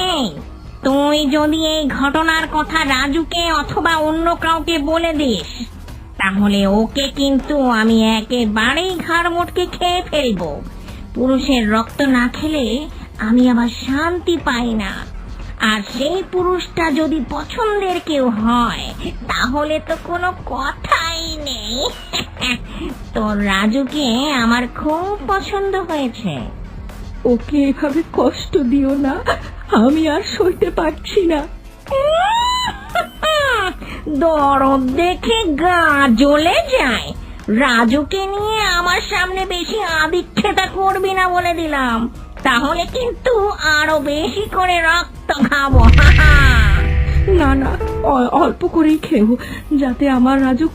এই, তুই যদি এই ঘটনার কথা রাজুকে অথবা অন্য কাউকে বলে দিস, তাহলে ওকে কিন্তু আমি একেবারেই ঘাড় মোটকে খেয়ে ফেলবো। পুরুষের রক্ত না খেলে আমি আবার শান্তি পাই না। আর সেই পুরুষটা যদি পছন্দের কেউ হয়, তাহলে তো কোনো কথাই নেই। তোর রাজুকে আমার খুব পছন্দ হয়েছে। ওকে এভাবে কষ্ট দিও না, আমি আর সইতে পারছি না। দরদ দেখে গা জ্বলে যায়। রাজুকে নিয়ে আমার সামনে বেশি আদিক্ষেতা করবি না বলে দিলাম, তাহলে কিন্তু আরো বেশি করে রক্ত খাবো। না না, অল্প করেই খেও, যাতে আমার রাজু